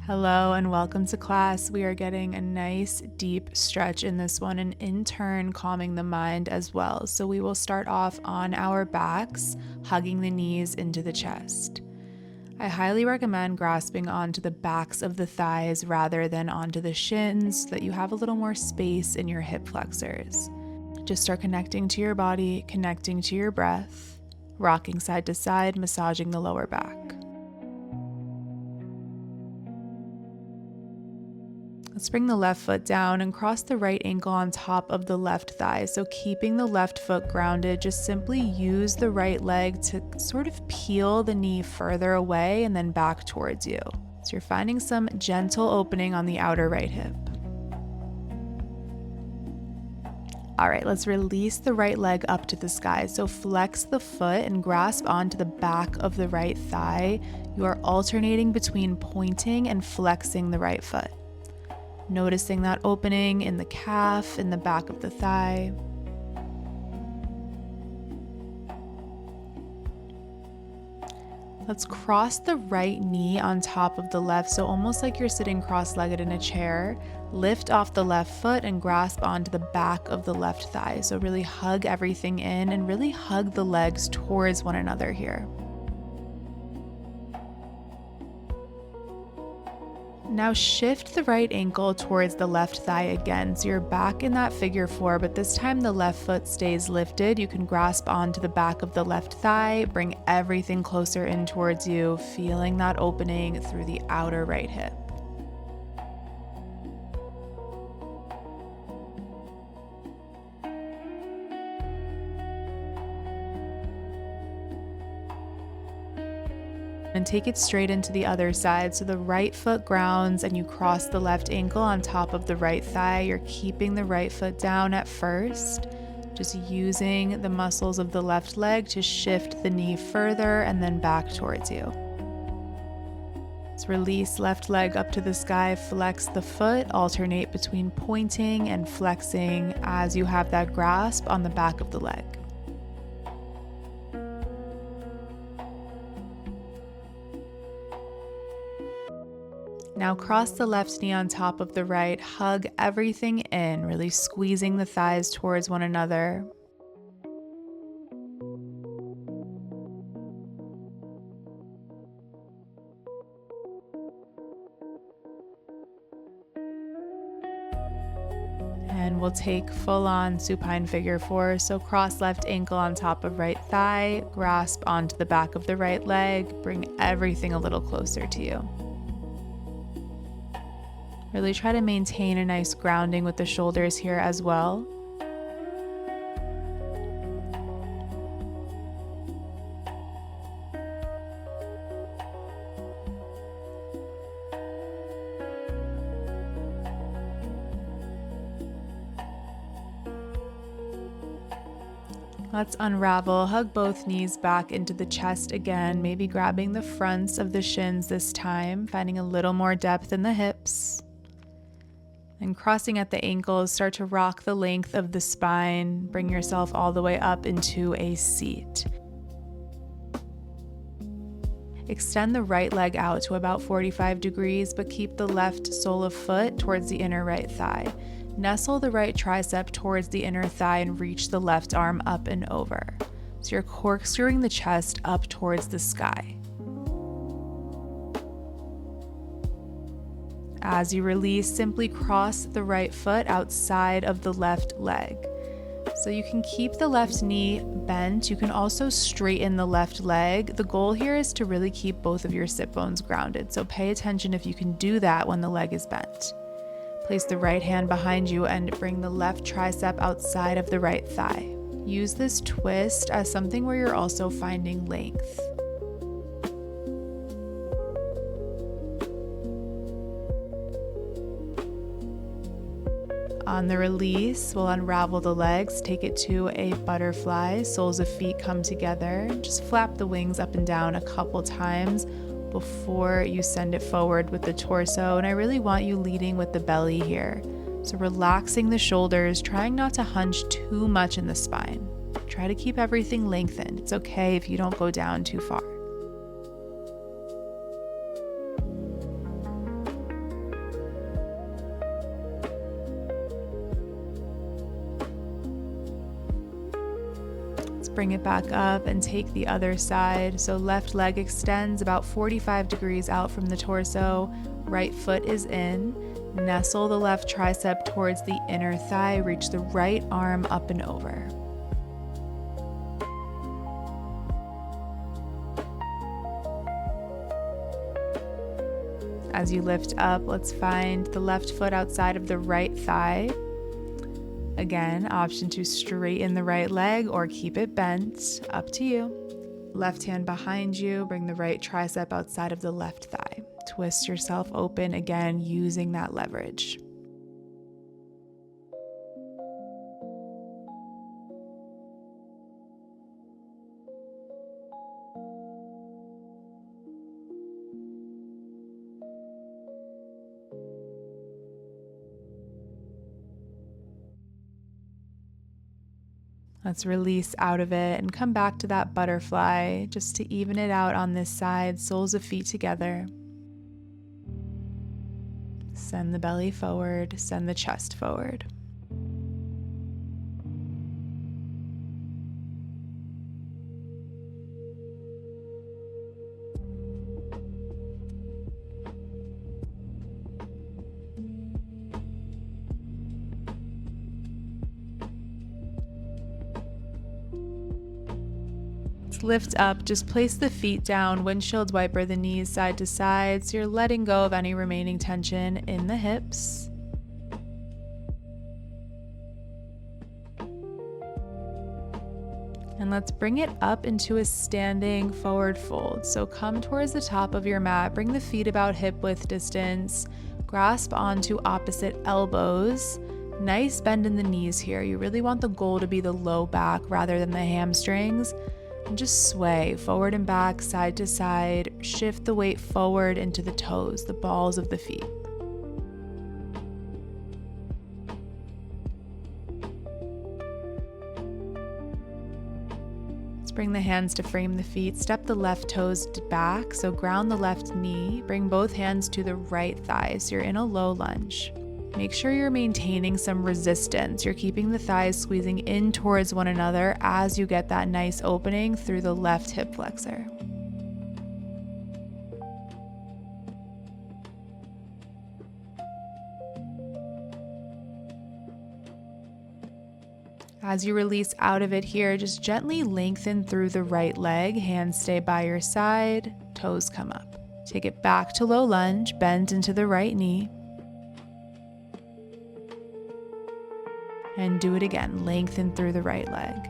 Hello and welcome to class. We are getting a nice deep stretch in this one and in turn calming the mind as well. So we will start off on our backs, hugging the knees into the chest. I highly recommend grasping onto the backs of the thighs rather than onto the shins so that you have a little more space in your hip flexors. Just start connecting to your body, connecting to your breath, rocking side to side, massaging the lower back. Let's bring the left foot down and cross the right ankle on top of the left thigh. So keeping the left foot grounded, just simply use the right leg to sort of peel the knee further away and then back towards you. So you're finding some gentle opening on the outer right hip. All right, let's release the right leg up to the sky. So flex the foot and grasp onto the back of the right thigh. You are alternating between pointing and flexing the right foot. Noticing that opening in the calf, in the back of the thigh. Let's cross the right knee on top of the left, so almost like you're sitting cross-legged in a chair. Lift off the left foot and grasp onto the back of the left thigh. So really hug everything in and really hug the legs towards one another here. Now shift the right ankle towards the left thigh again. So you're back in that figure four, but this time the left foot stays lifted. You can grasp onto the back of the left thigh, bring everything closer in towards you, feeling that opening through the outer right hip. And take it straight into the other side. So the right foot grounds and you cross the left ankle on top of the right thigh. You're keeping the right foot down at first, just using the muscles of the left leg to shift the knee further and then back towards you. Let's release left leg up to the sky, flex the foot, alternate between pointing and flexing as you have that grasp on the back of the leg. Now cross the left knee on top of the right, hug everything in, really squeezing the thighs towards one another. And we'll take full-on supine figure four. So cross left ankle on top of right thigh, grasp onto the back of the right leg, bring everything a little closer to you. Really try to maintain a nice grounding with the shoulders here as well. Let's unravel, hug both knees back into the chest again, maybe grabbing the fronts of the shins this time, finding a little more depth in the hips. And crossing at the ankles, start to rock the length of the spine. Bring yourself all the way up into a seat. Extend the right leg out to about 45 degrees, but keep the left sole of foot towards the inner right thigh. Nestle the right tricep towards the inner thigh and reach the left arm up and over. So you're corkscrewing the chest up towards the sky. As you release, simply cross the right foot outside of the left leg. So you can keep the left knee bent. You can also straighten the left leg. The goal here is to really keep both of your sit bones grounded. So pay attention if you can do that when the leg is bent. Place the right hand behind you and bring the left tricep outside of the right thigh. Use this twist as something where you're also finding length. On the release, we'll unravel the legs, take it to a butterfly. Soles of feet come together. Just flap the wings up and down a couple times before you send it forward with the torso. And I really want you leading with the belly here. So relaxing the shoulders, trying not to hunch too much in the spine. Try to keep everything lengthened. It's okay if you don't go down too far. Bring it back up and take the other side. So left leg extends about 45 degrees out from the torso. Right foot is in. Nestle the left tricep towards the inner thigh. Reach the right arm up and over. As you lift up, let's find the left foot outside of the right thigh. Again, option to straighten the right leg or keep it bent, up to you. Left hand behind you, bring the right tricep outside of the left thigh. Twist yourself open, again, using that leverage. Let's release out of it and come back to that butterfly just to even it out on this side, soles of feet together. Send the belly forward, send the chest forward. Lift up, just place the feet down, windshield wiper the knees side to side so you're letting go of any remaining tension in the hips. And let's bring it up into a standing forward fold. So come towards the top of your mat, bring the feet about hip width distance, grasp onto opposite elbows. Nice bend in the knees here. You really want the goal to be the low back rather than the hamstrings. And just sway forward and back, side to side. Shift the weight forward into the toes, the balls of the feet. Let's bring the hands to frame the feet. Step the left toes back, so ground the left knee. Bring both hands to the right thigh, so you're in a low lunge. Make sure you're maintaining some resistance. You're keeping the thighs squeezing in towards one another as you get that nice opening through the left hip flexor. As you release out of it here, just gently lengthen through the right leg. Hands stay by your side, toes come up. Take it back to low lunge, bend into the right knee. And do it again, lengthen through the right leg.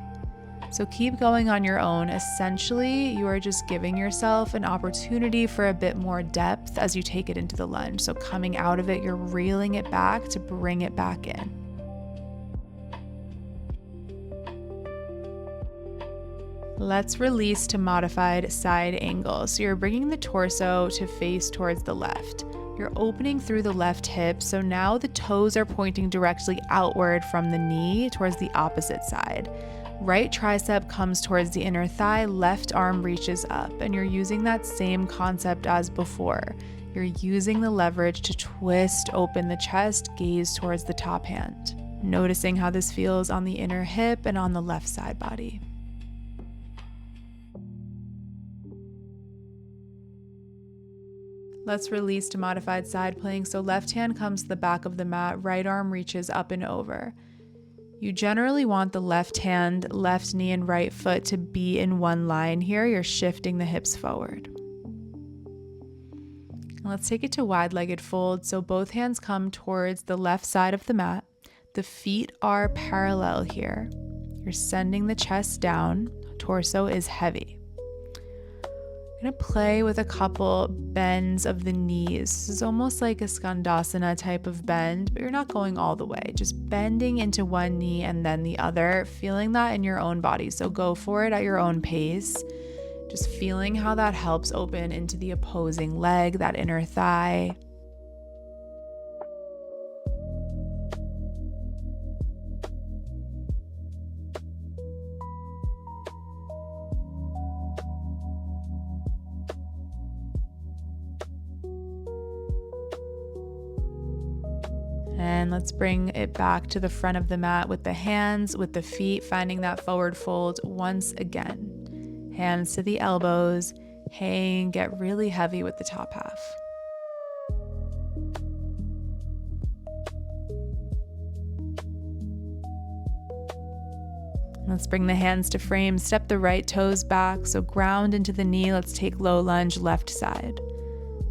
So keep going on your own. Essentially, you are just giving yourself an opportunity for a bit more depth as you take it into the lunge. So coming out of it, you're reeling it back to bring it back in. Let's release to modified side angle. So you're bringing the torso to face towards the left. You're opening through the left hip, so now the toes are pointing directly outward from the knee towards the opposite side. Right tricep comes towards the inner thigh, left arm reaches up, and you're using that same concept as before. You're using the leverage to twist open the chest, gaze towards the top hand. Noticing how this feels on the inner hip and on the left side body. Let's release to modified side plank. So left hand comes to the back of the mat, right arm reaches up and over. You generally want the left hand, left knee, and right foot to be in one line here. You're shifting the hips forward. And let's take it to wide-legged fold. So both hands come towards the left side of the mat. The feet are parallel here. You're sending the chest down. Torso is heavy. I'm going to play with a couple bends of the knees. This is almost like a skandasana type of bend, but you're not going all the way. Just bending into one knee and then the other, feeling that in your own body. So go for it at your own pace. Just feeling how that helps open into the opposing leg, that inner thigh. And let's bring it back to the front of the mat with the hands, with the feet, finding that forward fold once again. Hands to the elbows, hang, get really heavy with the top half. Let's bring the hands to frame, step the right toes back, so ground into the knee. Let's take low lunge, left side.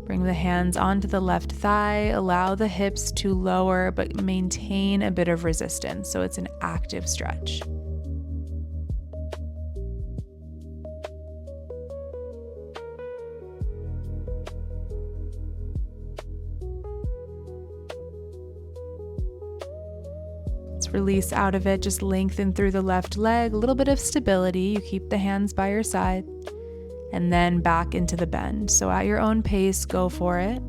Bring the hands onto the left thigh, allow the hips to lower, but maintain a bit of resistance, so it's an active stretch. Let's release out of it, just lengthen through the left leg, a little bit of stability. You keep the hands by your side. And then back into the bend. So at your own pace, go for it.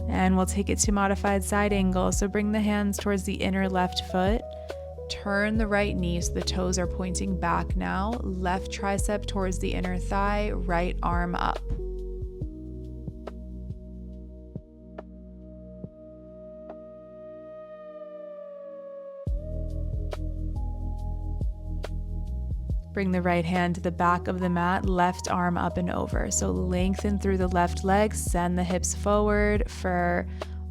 And we'll take it to modified side angle. So bring the hands towards the inner left foot. Turn the right knee so the toes are pointing back now. Left tricep towards the inner thigh, right arm up. Bring the right hand to the back of the mat, left arm up and over. So lengthen through the left leg, send the hips forward for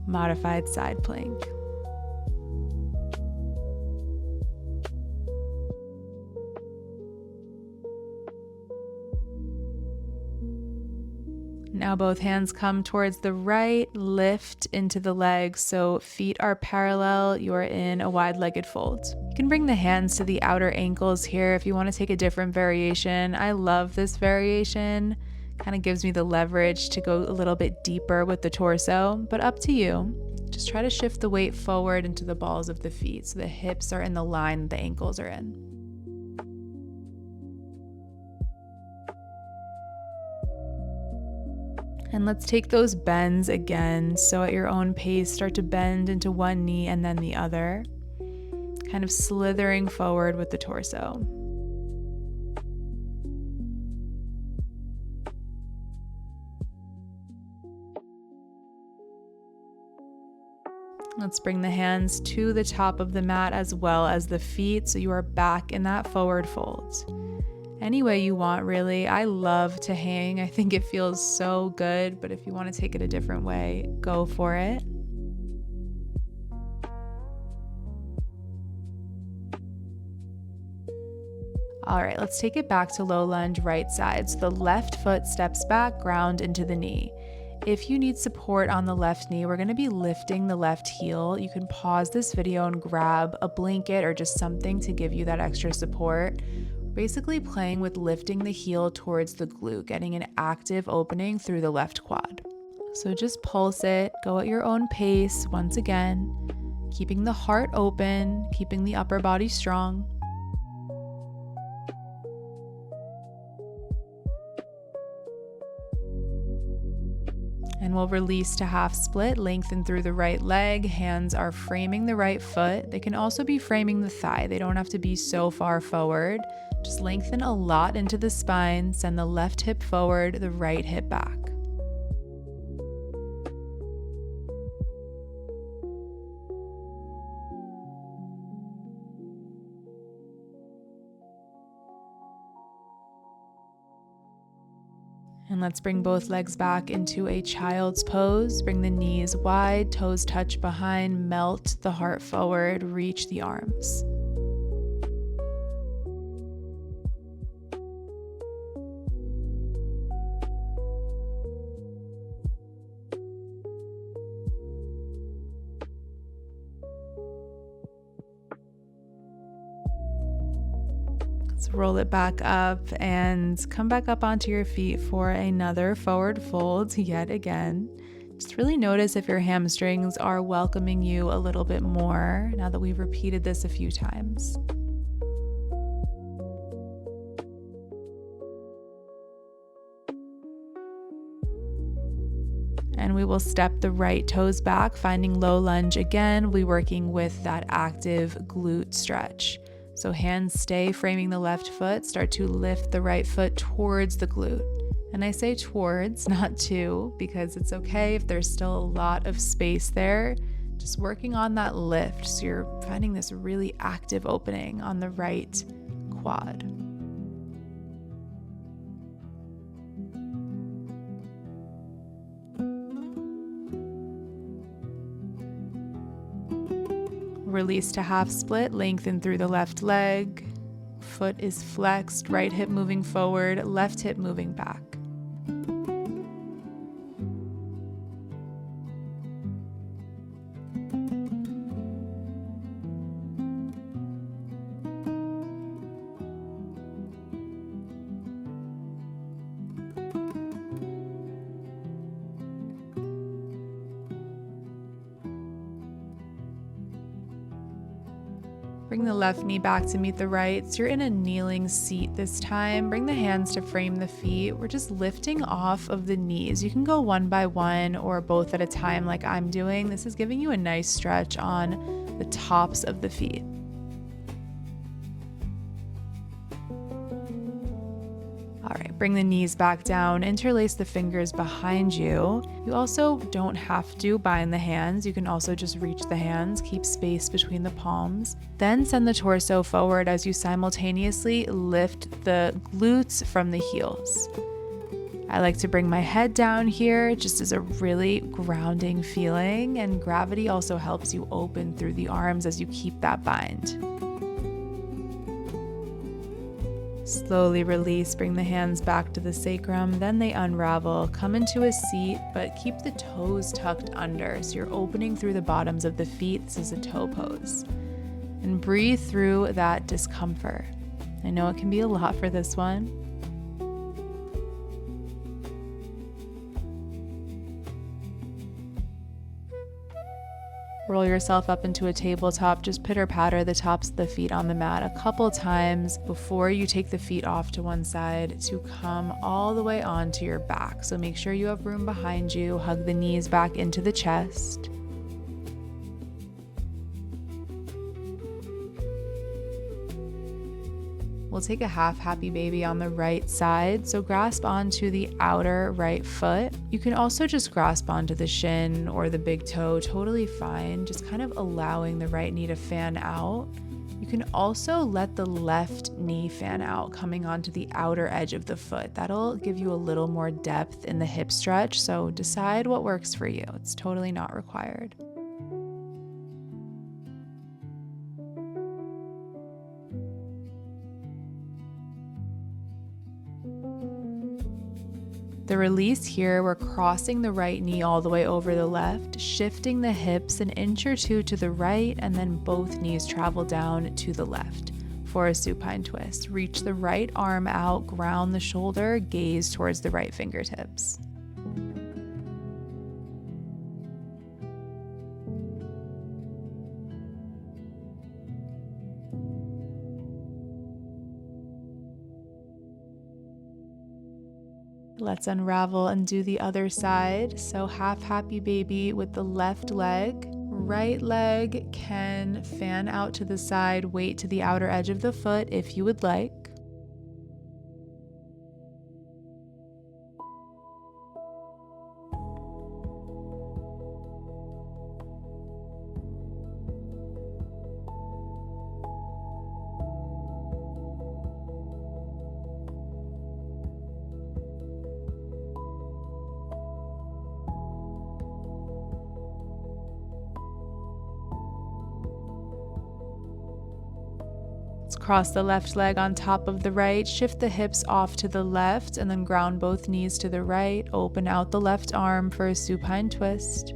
modified side plank. Now both hands come towards the right, lift into the legs, so feet are parallel, you're in a wide-legged fold. You can bring the hands to the outer ankles here if you want to take a different variation. I love this variation, kind of gives me the leverage to go a little bit deeper with the torso, but up to you. Just try to shift the weight forward into the balls of the feet so the hips are in the line the ankles are in. And let's take those bends again. So at your own pace, start to bend into one knee and then the other, kind of slithering forward with the torso. Let's bring the hands to the top of the mat as well as the feet, so you are back in that forward fold. Any way you want, really. I love to hang. I think it feels so good, but if you want to take it a different way, go for it. All right, let's take it back to low lunge, right side. So the left foot steps back, ground into the knee. If you need support on the left knee, we're going to be lifting the left heel. You can pause this video and grab a blanket or just something to give you that extra support. Basically playing with lifting the heel towards the glute, getting an active opening through the left quad. So just pulse it, go at your own pace once again, keeping the heart open, keeping the upper body strong. And we'll release to half split, lengthen through the right leg, hands are framing the right foot. They can also be framing the thigh. They don't have to be so far forward. Just lengthen a lot into the spine, send the left hip forward, the right hip back. And let's bring both legs back into a child's pose. Bring the knees wide, toes touch behind, melt the heart forward, reach the arms. Roll it back up and come back up onto your feet for another forward fold yet again. Just really notice if your hamstrings are welcoming you a little bit more now that we've repeated this a few times. And we will step the right toes back, finding low lunge again. We'll be working with that active glute stretch. So hands stay framing the left foot, start to lift the right foot towards the glute. And I say towards, not to, because it's okay if there's still a lot of space there. Just working on that lift. So you're finding this really active opening on the right quad. Release to half split, lengthen through the left leg. Foot is flexed, right hip moving forward, left hip moving back. Bring the left knee back to meet the right. So you're in a kneeling seat this time. Bring the hands to frame the feet. We're just lifting off of the knees. You can go one by one or both at a time like I'm doing. This is giving you a nice stretch on the tops of the feet. All right, bring the knees back down, interlace the fingers behind you. You also don't have to bind the hands. You can also just reach the hands, keep space between the palms. Then send the torso forward as you simultaneously lift the glutes from the heels. I like to bring my head down here just as a really grounding feeling, and gravity also helps you open through the arms as you keep that bind. Slowly release, bring the hands back to the sacrum, then they unravel, come into a seat, but keep the toes tucked under, so you're opening through the bottoms of the feet. This is a toe pose. And breathe through that discomfort. I know it can be a lot for this one. Roll yourself up into a tabletop, just pitter-patter the tops of the feet on the mat a couple times before you take the feet off to one side to come all the way onto your back. So make sure you have room behind you, hug the knees back into the chest. We'll take a half happy baby on the right side. So grasp onto the outer right foot. You can also just grasp onto the shin or the big toe, totally fine. Just kind of allowing the right knee to fan out. You can also let the left knee fan out, coming onto the outer edge of the foot. That'll give you a little more depth in the hip stretch. So decide what works for you. It's totally not required. The release here, we're crossing the right knee all the way over the left, shifting the hips an inch or two to the right, and then both knees travel down to the left for a supine twist. Reach the right arm out, ground the shoulder, gaze towards the right fingertips. Let's unravel and do the other side. So half happy baby with the left leg. Right leg can fan out to the side, weight to the outer edge of the foot if you would like. Let's cross the left leg on top of the right, shift the hips off to the left, and then ground both knees to the right. Open out the left arm for a supine twist.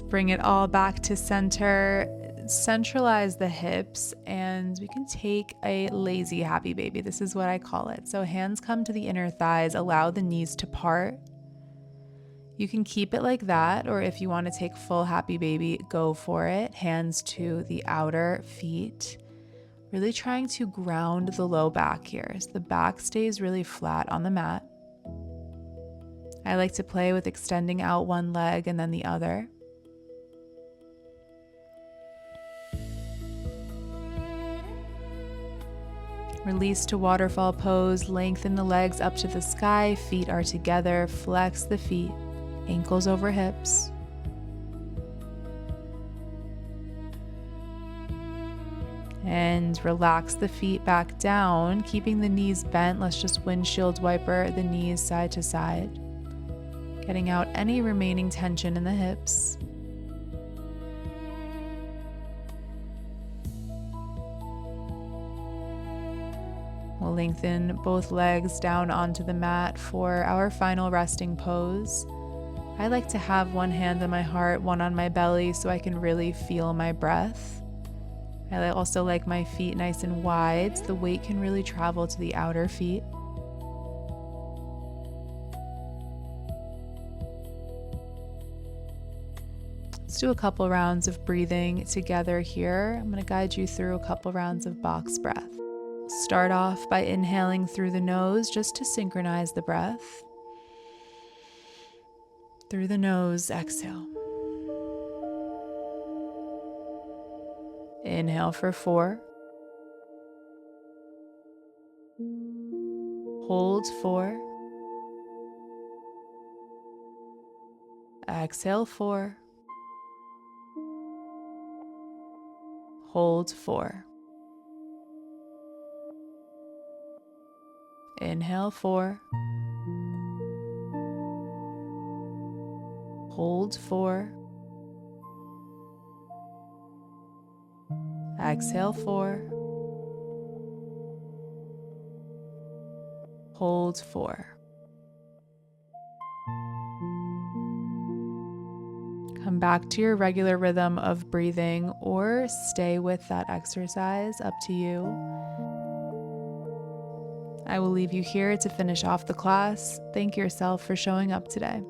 Bring it all back to center. Centralize the hips, and we can take a lazy happy baby. This is what I call it. So hands come to the inner thighs, allow the knees to part. You can keep it like that, or if you want to take full happy baby, go for it. Hands to the outer feet. Really trying to ground the low back here, so the back stays really flat on the mat. I like to play with extending out one leg and then the other. Release to waterfall pose, lengthen the legs up to the sky, feet are together, flex the feet, ankles over hips. And relax the feet back down, keeping the knees bent. Let's just windshield wiper the knees side to side, getting out any remaining tension in the hips. We'll lengthen both legs down onto the mat for our final resting pose. I like to have one hand on my heart, one on my belly, so I can really feel my breath. I also like my feet nice and wide, so the weight can really travel to the outer feet. Let's do a couple rounds of breathing together here. I'm going to guide you through a couple rounds of box breath. Start off by inhaling through the nose just to synchronize the breath. Through the nose, exhale. Inhale for 4. Hold 4. Exhale 4. Hold 4. Inhale 4. Hold 4. Exhale 4. Hold 4. Come back to your regular rhythm of breathing or stay with that exercise, up to you. I will leave you here to finish off the class. Thank yourself for showing up today.